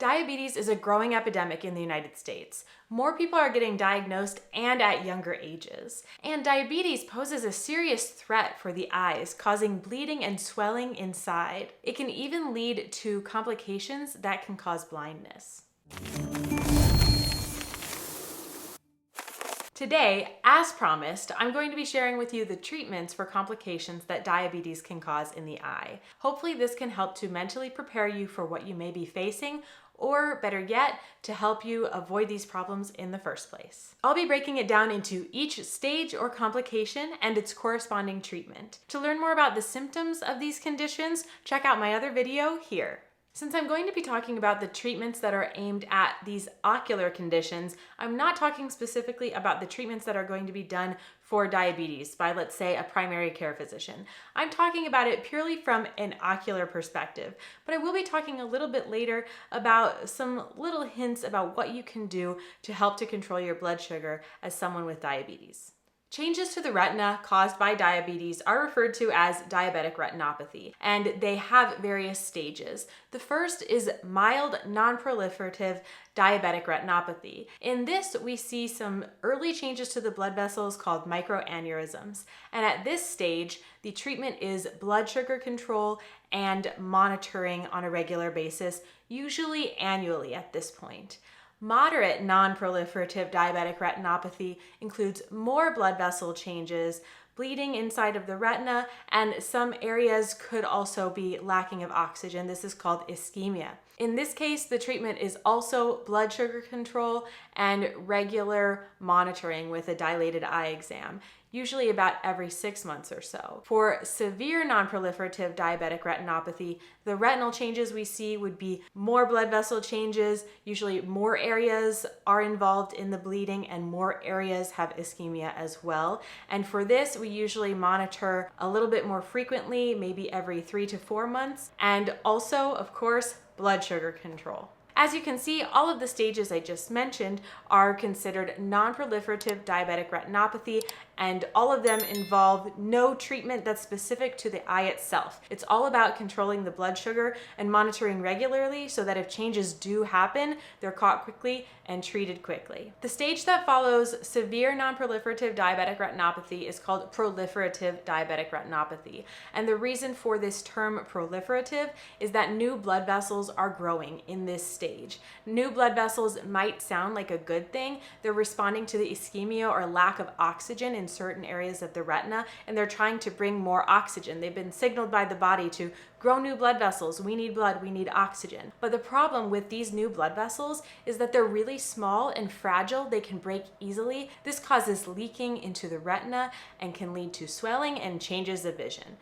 Diabetes is a growing epidemic in the United States. More people are getting diagnosed and at younger ages. And diabetes poses a serious threat for the eyes, causing bleeding and swelling inside. It can even lead to complications that can cause blindness. Today, as promised, I'm going to be sharing with you the treatments for complications that diabetes can cause in the eye. Hopefully this can help to mentally prepare you for what you may be facing, or better yet, to help you avoid these problems in the first place. I'll be breaking it down into each stage or complication and its corresponding treatment. To learn more about the symptoms of these conditions, check out my other video here. Since I'm going to be talking about the treatments that are aimed at these ocular conditions, I'm not talking specifically about the treatments that are going to be done for diabetes by, let's say, a primary care physician. I'm talking about it purely from an ocular perspective, but I will be talking a little bit later about some little hints about what you can do to help to control your blood sugar as someone with diabetes. Changes to the retina caused by diabetes are referred to as diabetic retinopathy, and they have various stages. The first is mild non-proliferative diabetic retinopathy. In this, we see some early changes to the blood vessels called microaneurysms. And at this stage, the treatment is blood sugar control and monitoring on a regular basis, usually annually at this point. Moderate non-proliferative diabetic retinopathy includes more blood vessel changes, bleeding inside of the retina, and some areas could also be lacking of oxygen. This is called ischemia. In this case, the treatment is also blood sugar control and regular monitoring with a dilated eye exam, usually about every 6 months or so. For severe non-proliferative diabetic retinopathy, the retinal changes we see would be more blood vessel changes, usually more areas are involved in the bleeding and more areas have ischemia as well. And for this, we usually monitor a little bit more frequently, maybe every 3 to 4 months, and also, of course, blood sugar control. As you can see, all of the stages I just mentioned are considered non-proliferative diabetic retinopathy, and all of them involve no treatment that's specific to the eye itself. It's all about controlling the blood sugar and monitoring regularly so that if changes do happen, they're caught quickly and treated quickly. The stage that follows severe non-proliferative diabetic retinopathy is called proliferative diabetic retinopathy. And the reason for this term proliferative is that new blood vessels are growing in this stage. New blood vessels might sound like a good thing. They're responding to the ischemia or lack of oxygen in certain areas of the retina, and they're trying to bring more oxygen. They've been signaled by the body to grow new blood vessels. We need blood, we need oxygen. But the problem with these new blood vessels is that they're really small and fragile. They can break easily. This causes leaking into the retina and can lead to swelling and changes of vision.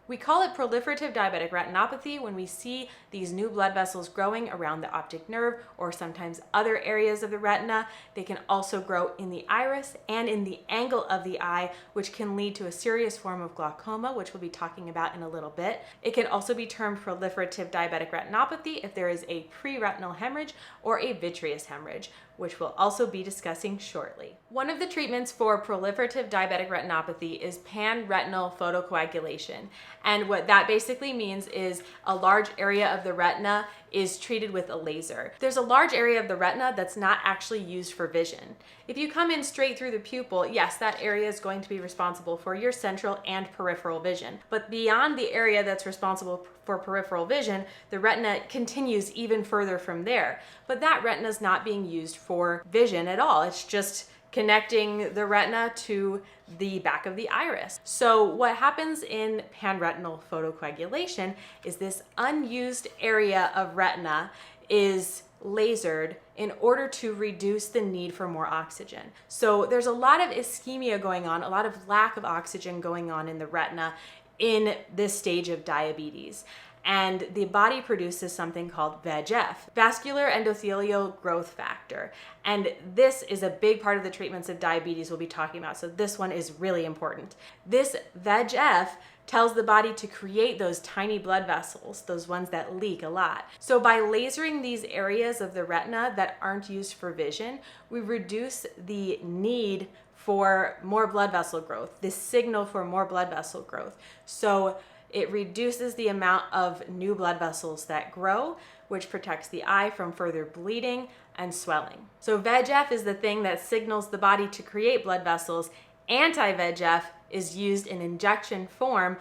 We call it proliferative diabetic retinopathy when we see these new blood vessels growing around the optic nerve or sometimes other areas of the retina. They can also grow in the iris and in the angle of the eye, which can lead to a serious form of glaucoma, which we'll be talking about in a little bit. It can also be termed proliferative diabetic retinopathy if there is a pre-retinal hemorrhage or a vitreous hemorrhage, which we'll also be discussing shortly. One of the treatments for proliferative diabetic retinopathy is Panretinal photocoagulation. And what that basically means is a large area of the retina is treated with a laser. There's a large area of the retina that's not actually used for vision. If you come in straight through the pupil, yes, that area is going to be responsible for your central and peripheral vision. But beyond the area that's responsible for peripheral vision, the retina continues even further from there. But that retina is not being used for vision at all. It's just connecting the retina to the back of the iris. So what happens in panretinal photocoagulation is this unused area of retina is lasered in order to reduce the need for more oxygen. So there's a lot of ischemia going on, a lot of lack of oxygen going on in the retina in this stage of diabetes. And the body produces something called VEGF, vascular endothelial growth factor. And this is a big part of the treatments of diabetes we'll be talking about. So this one is really important. This VEGF tells the body to create those tiny blood vessels, those ones that leak a lot. So by lasering these areas of the retina that aren't used for vision, we reduce the need for more blood vessel growth, this signal for more blood vessel growth. So it reduces the amount of new blood vessels that grow, which protects the eye from further bleeding and swelling. So VEGF is the thing that signals the body to create blood vessels. Anti-VEGF is used in injection form,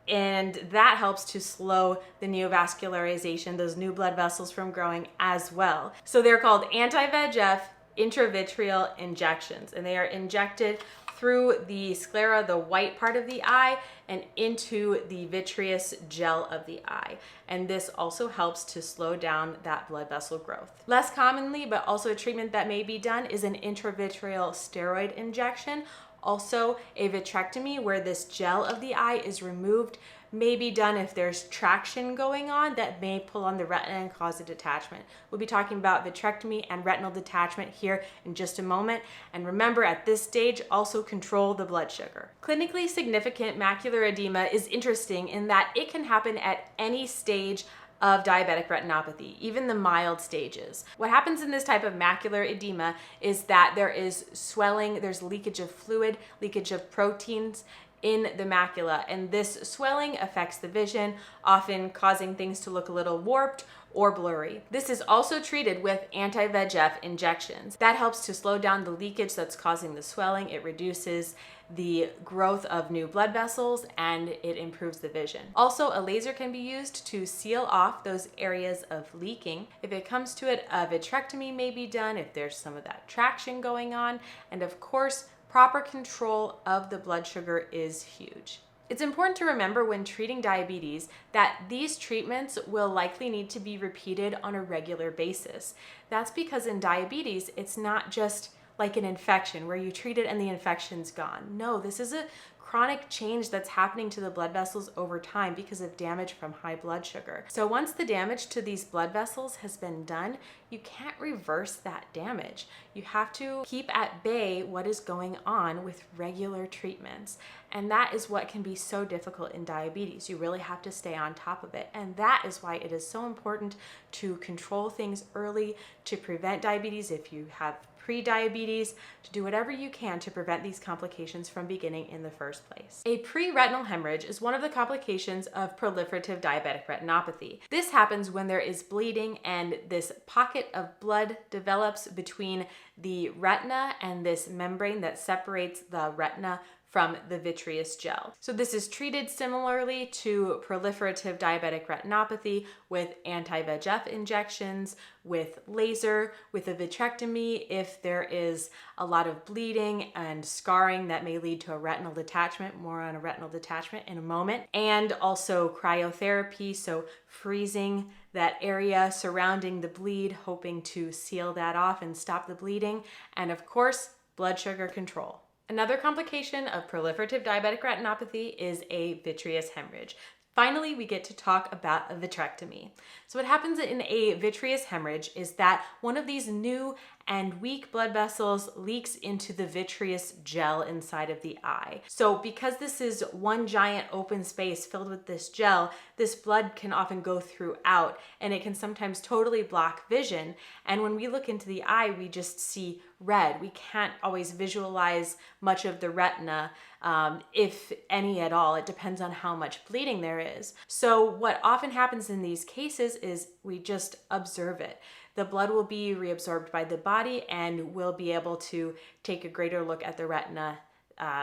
and that helps to slow the neovascularization, those new blood vessels, from growing as well. So they're called anti-VEGF intravitreal injections, and they are injected through the sclera, the white part of the eye, and into the vitreous gel of the eye. And this also helps to slow down that blood vessel growth. Less commonly, but also a treatment that may be done, is an intravitreal steroid injection. Also, a vitrectomy, where this gel of the eye is removed, may be done if there's traction going on that may pull on the retina and cause a detachment. We'll be talking about vitrectomy and retinal detachment here in just a moment. And remember, at this stage, also control the blood sugar. Clinically significant macular edema is interesting in that it can happen at any stage of diabetic retinopathy, even the mild stages. What happens in this type of macular edema is that there is swelling, there's leakage of fluid, leakage of proteins in the macula, and this swelling affects the vision, often causing things to look a little warped or blurry. This is also treated with anti-VEGF injections. That helps to slow down the leakage that's causing the swelling. It reduces the growth of new blood vessels, and it improves the vision. Also, a laser can be used to seal off those areas of leaking. If it comes to it, a vitrectomy may be done if there's some of that traction going on. And of course, proper control of the blood sugar is huge. It's important to remember when treating diabetes that these treatments will likely need to be repeated on a regular basis. That's because in diabetes, it's not just like an infection where you treat it and the infection's gone. No, this is a chronic change that's happening to the blood vessels over time because of damage from high blood sugar. So once the damage to these blood vessels has been done, you can't reverse that damage. You have to keep at bay what is going on with regular treatments. And that is what can be so difficult in diabetes. You really have to stay on top of it. And that is why it is so important to control things early, to prevent diabetes if you have pre-diabetes, to do whatever you can to prevent these complications from beginning in the first place. A pre-retinal hemorrhage is one of the complications of proliferative diabetic retinopathy. This happens when there is bleeding and this pocket of blood develops between the retina and this membrane that separates the retina from the vitreous gel. So this is treated similarly to proliferative diabetic retinopathy with anti-VEGF injections, with laser, with a vitrectomy if there is a lot of bleeding and scarring that may lead to a retinal detachment. More on a retinal detachment in a moment. And also cryotherapy, so freezing that area surrounding the bleed, hoping to seal that off and stop the bleeding. And of course, blood sugar control. Another complication of proliferative diabetic retinopathy is a vitreous hemorrhage. Finally, we get to talk about a vitrectomy. So what happens in a vitreous hemorrhage is that one of these new and weak blood vessels leaks into the vitreous gel inside of the eye. So because this is one giant open space filled with this gel, this blood can often go throughout, and it can sometimes totally block vision. And when we look into the eye, we just see red. We can't always visualize much of the retina, if any at all. It depends on how much bleeding there is. So what often happens in these cases is we just observe it. The blood will be reabsorbed by the body, and we'll be able to take a greater look at the retina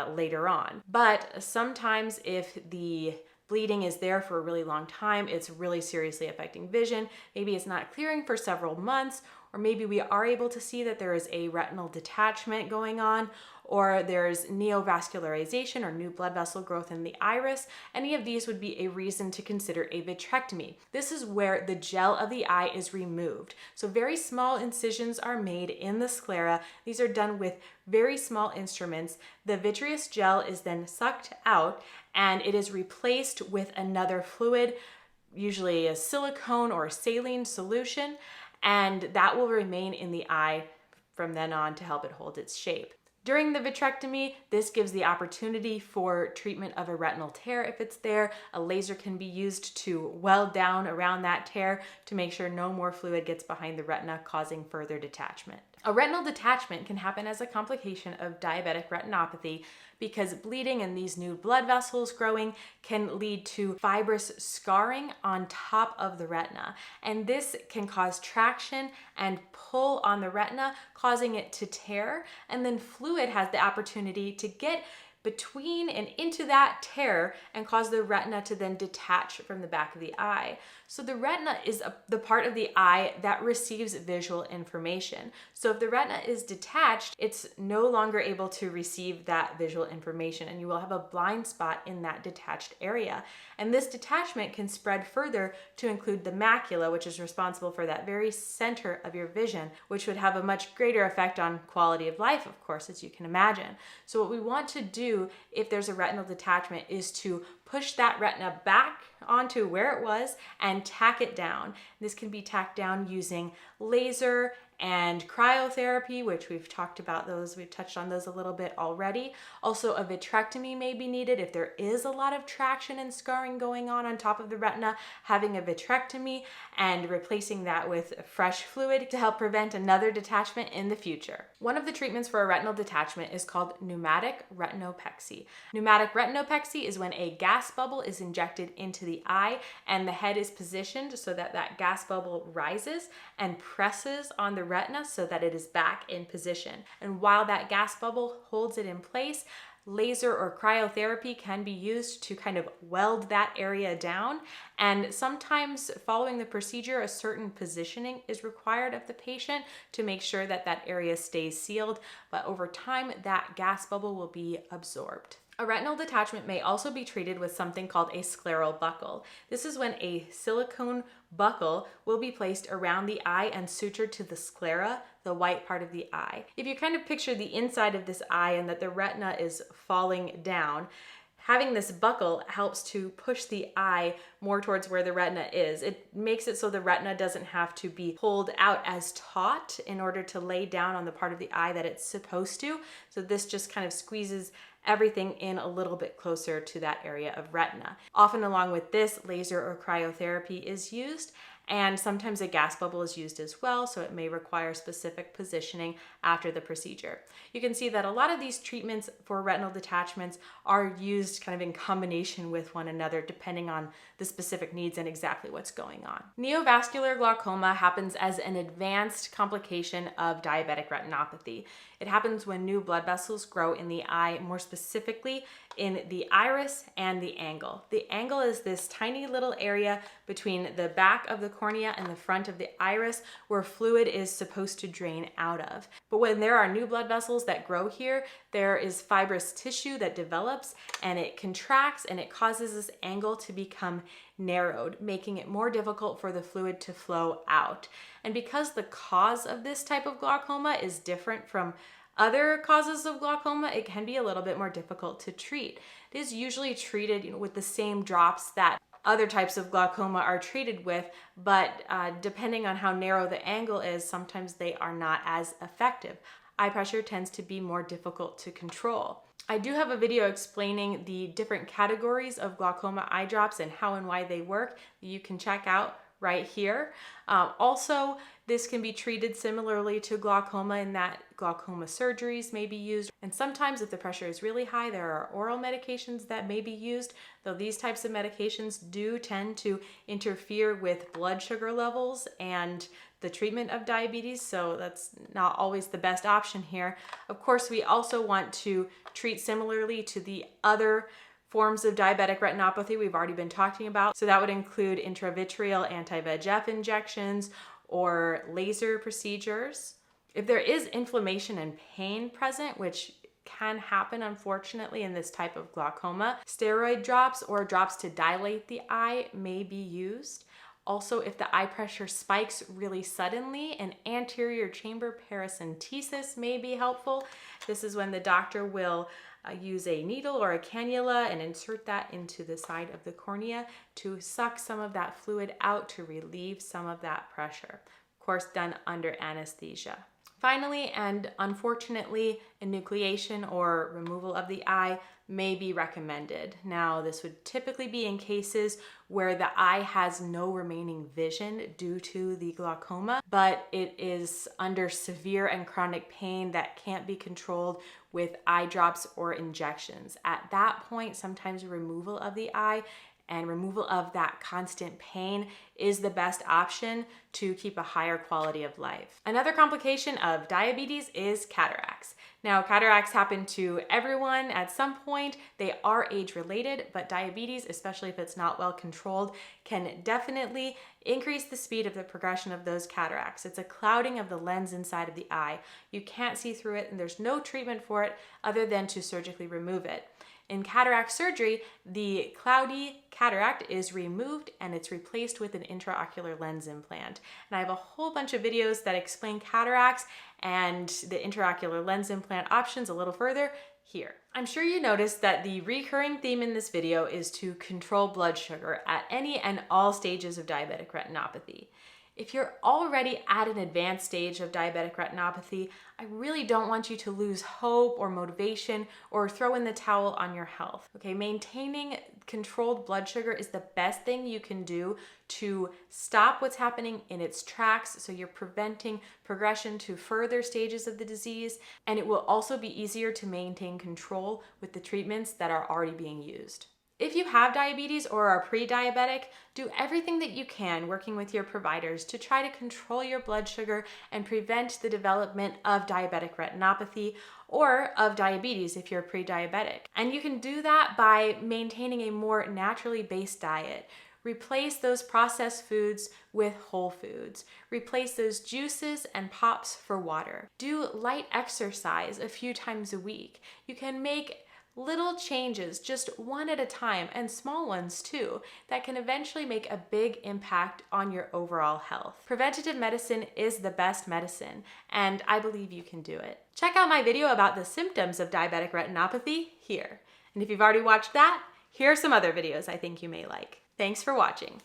later on. But sometimes if the bleeding is there for a really long time, it's really seriously affecting vision. Maybe it's not clearing for several months, or maybe we are able to see that there is a retinal detachment going on, or there's neovascularization or new blood vessel growth in the iris. Any of these would be a reason to consider a vitrectomy. This is where the gel of the eye is removed. So very small incisions are made in the sclera. These are done with very small instruments. The vitreous gel is then sucked out, and it is replaced with another fluid, usually a silicone or a saline solution, and that will remain in the eye from then on to help it hold its shape. During the vitrectomy, this gives the opportunity for treatment of a retinal tear if it's there. A laser can be used to weld down around that tear to make sure no more fluid gets behind the retina, causing further detachment. A retinal detachment can happen as a complication of diabetic retinopathy because bleeding and these new blood vessels growing can lead to fibrous scarring on top of the retina. And this can cause traction and pull on the retina, causing it to tear. And then fluid has the opportunity to get between and into that tear and cause the retina to then detach from the back of the eye. So the retina is the part of the eye that receives visual information. So if the retina is detached, it's no longer able to receive that visual information, and you will have a blind spot in that detached area. And this detachment can spread further to include the macula, which is responsible for that very center of your vision, which would have a much greater effect on quality of life, of course, as you can imagine. So what we want to do if there's a retinal detachment is to push that retina back onto where it was and tack it down. This can be tacked down using laser and cryotherapy, which we've touched on those a little bit already. Also, a vitrectomy may be needed if there is a lot of traction and scarring going on top of the retina. Having a vitrectomy and replacing that with fresh fluid to help prevent another detachment in the future. One of the treatments for a retinal detachment is called pneumatic retinopexy. Pneumatic retinopexy is when a gas bubble is injected into the eye and the head is positioned so that that gas bubble rises and presses on the retina so that it is back in position. And while that gas bubble holds it in place, laser or cryotherapy can be used to kind of weld that area down. And sometimes following the procedure, a certain positioning is required of the patient to make sure that that area stays sealed. But over time, that gas bubble will be absorbed. A retinal detachment may also be treated with something called a scleral buckle. This is when a silicone buckle will be placed around the eye and sutured to the sclera, the white part of the eye. If you kind of picture the inside of this eye and that the retina is falling down, having this buckle helps to push the eye more towards where the retina is. It makes it so the retina doesn't have to be pulled out as taut in order to lay down on the part of the eye that it's supposed to. So this just kind of squeezes everything in a little bit closer to that area of retina. Often along with this, laser or cryotherapy is used, and sometimes a gas bubble is used as well, so it may require specific positioning after the procedure. You can see that a lot of these treatments for retinal detachments are used kind of in combination with one another depending on the specific needs and exactly what's going on. Neovascular glaucoma happens as an advanced complication of diabetic retinopathy. It happens when new blood vessels grow in the eye, more specifically in the iris and the angle. The angle is this tiny little area between the back of the cornea and the front of the iris where fluid is supposed to drain out of. But when there are new blood vessels that grow here, there is fibrous tissue that develops and it contracts and it causes this angle to become narrowed, making it more difficult for the fluid to flow out. And because the cause of this type of glaucoma is different from other causes of glaucoma, it can be a little bit more difficult to treat. It is usually treated with the same drops that other types of glaucoma are treated with, but depending on how narrow the angle is, sometimes they are not as effective. Eye pressure tends to be more difficult to control. I do have a video explaining the different categories of glaucoma eye drops and how and why they work that you can check out right here. Also, this can be treated similarly to glaucoma in that glaucoma surgeries may be used. And sometimes if the pressure is really high, there are oral medications that may be used, though these types of medications do tend to interfere with blood sugar levels and the treatment of diabetes, so that's not always the best option here. Of course, we also want to treat similarly to the other forms of diabetic retinopathy we've already been talking about. So that would include intravitreal anti-VEGF injections or laser procedures. If there is inflammation and pain present, which can happen unfortunately in this type of glaucoma, steroid drops or drops to dilate the eye may be used. Also, if the eye pressure spikes really suddenly, an anterior chamber paracentesis may be helpful. This is when the doctor will use a needle or a cannula and insert that into the side of the cornea to suck some of that fluid out to relieve some of that pressure. Of course, done under anesthesia. Finally, and unfortunately, enucleation or removal of the eye may be recommended. Now, this would typically be in cases where the eye has no remaining vision due to the glaucoma, but it is under severe and chronic pain that can't be controlled with eye drops or injections. At that point, sometimes removal of the eye and removal of that constant pain is the best option to keep a higher quality of life. Another complication of diabetes is cataracts. Now, cataracts happen to everyone at some point. They are age-related, but diabetes, especially if it's not well controlled, can definitely increase the speed of the progression of those cataracts. It's a clouding of the lens inside of the eye. You can't see through it, and there's no treatment for it other than to surgically remove it. In cataract surgery, the cloudy cataract is removed and it's replaced with an intraocular lens implant. And I have a whole bunch of videos that explain cataracts and the intraocular lens implant options a little further here. I'm sure you noticed that the recurring theme in this video is to control blood sugar at any and all stages of diabetic retinopathy. If you're already at an advanced stage of diabetic retinopathy, I really don't want you to lose hope or motivation or throw in the towel on your health. Okay, maintaining controlled blood sugar is the best thing you can do to stop what's happening in its tracks, so you're preventing progression to further stages of the disease, and it will also be easier to maintain control with the treatments that are already being used. If you have diabetes or are pre-diabetic, do everything that you can working with your providers to try to control your blood sugar and prevent the development of diabetic retinopathy or of diabetes if you're pre-diabetic. And you can do that by maintaining a more naturally based diet. Replace those processed foods with whole foods. Replace those juices and pops for water. Do light exercise a few times a week. You can make little changes, just one at a time, and small ones too, that can eventually make a big impact on your overall health. Preventative medicine is the best medicine, and I believe you can do it. Check out my video about the symptoms of diabetic retinopathy here. And if you've already watched that, here are some other videos I think you may like. Thanks for watching.